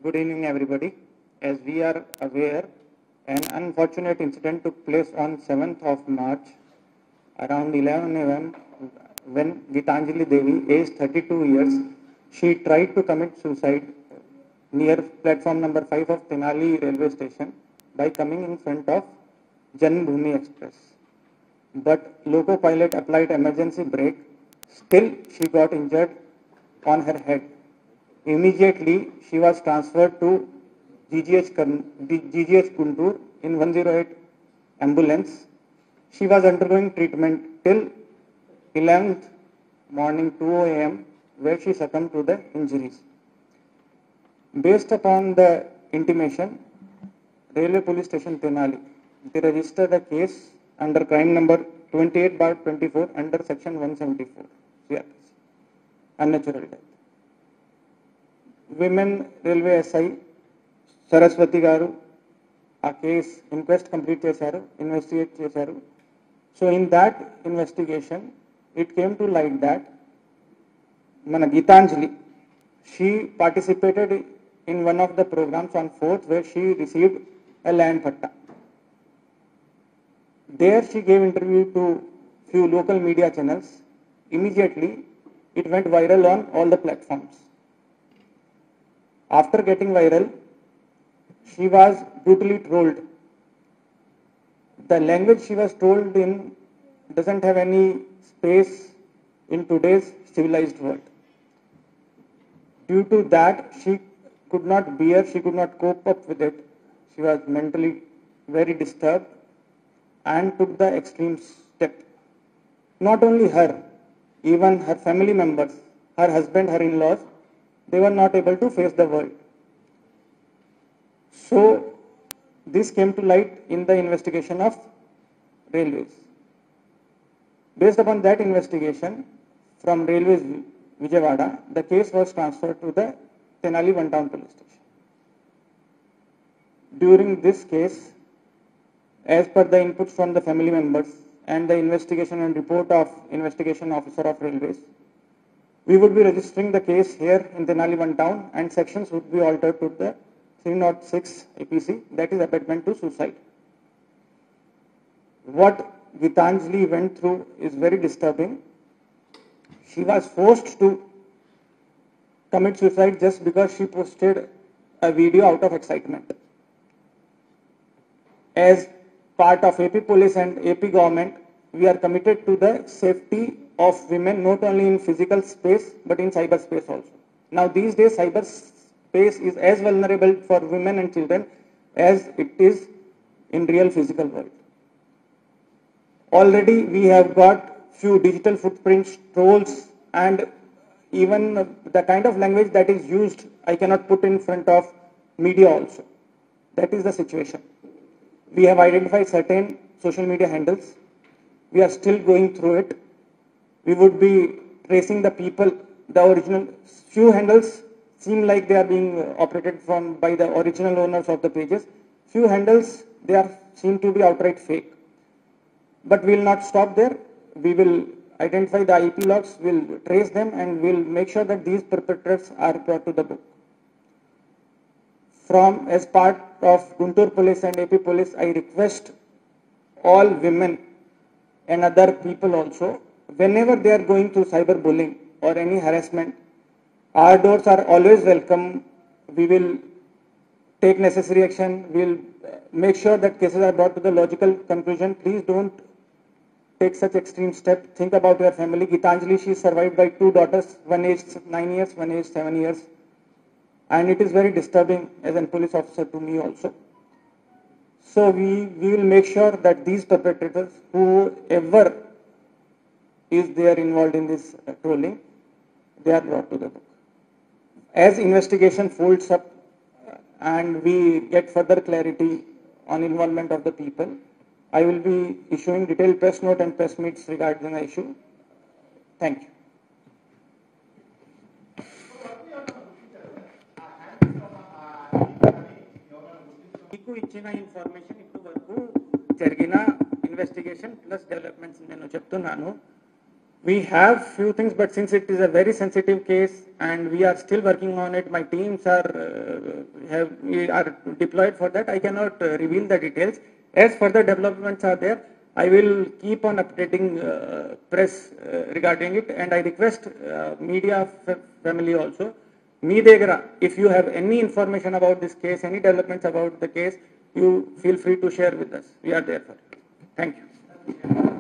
Good evening, everybody. As we are aware, an unfortunate incident took place on 7th of March around 11 a.m. when Gitanjali Devi, aged 32 years, she tried to commit suicide near platform number 5 of Tenali railway station by coming in front of Janmbhoomi Express. But loco pilot applied emergency brake. Still, she got injured on her head. Immediately, she was transferred to GGH Guntur in 108 ambulance. She was undergoing treatment till 11th morning 2 a.m. where she succumbed to the injuries. Based upon the intimation, Railway Police Station Tenali, they registered a case under crime number 28/24 under section 174 CRPC, unnatural death. Women Railway SI Saraswati garu ఆ case inquest complete చేశారు, investigate చేశారు. So in that investigation it came to light that మన Geetanjali she participated in one of the programmes on 4th where she received a land patta. There she gave interview to few local media channels. Immediately it went viral on all the platforms. After getting viral, she was brutally trolled. The language she was told in doesn't have any space in today's civilized world. Due to that, she could not bear, she could not cope up with it. She was mentally very disturbed and took the extreme step. Not only her, even her family members, her husband, her in-laws, they were not able to face the world. So this came to light in the investigation of railways. Based upon that investigation from Railways Vijayawada, the case was transferred to the Tenali One Town Police Station. During this case, as per the inputs from the family members and the investigation and report of investigation officer of railways, we would be registering the case here in Tenali One Town and sections would be altered to the 306 APC, that is abetment to suicide. What Gitanjali went through is very disturbing. She was forced to commit suicide just because she posted a video out of excitement. As part of AP Police and AP government, we are committed to the safety of women not only in physical space but in cyberspace also. Now these days cyberspace is as vulnerable for women and children as it is in real physical world. Already we have got few digital footprints, trolls, and even the kind of language that is used I cannot put in front of media also. That is the situation. We have identified certain social media handles. We are still going through it. We would be tracing the people, the original. Few handles seem like they are being operated from by the original owners of the pages. Few handles, they are seem to be outright fake. But we will not stop there. We will identify the IP logs, we'll trace them, and we'll make sure that these perpetrators are brought to the book. From as part of Guntur Police and AP Police, I request all women and other people also, whenever they are going through cyberbullying or any harassment, our doors are always welcome. We will take necessary action. We'll make sure that cases are brought to the logical conclusion. Please don't take such extreme step. Think about your family. Gitanjali, she is survived by 2 daughters, one aged 9 years, one aged 7 years. And it is very disturbing as a police officer to me also. So we will make sure that these perpetrators, whoever is there involved in this trolling, they are brought to the book. As investigation folds up and we get further clarity on involvement of the people, I will be issuing detailed press note and press meets regarding the issue. Thank you. మీకు ఇచ్చిన information ఇప్పుడు వరకు జరిగిన investigation plus developments నేను చెప్తున్నాను. We have few things, but since it is a very sensitive case and we are still working on it, my teams we are deployed for that. I cannot reveal the details. As further developments are there, I will keep on updating press regarding it, and I request media family also. Me Degra, if you have any information about this case, any developments about the case, you feel free to share with us. We are there for it. Thank you.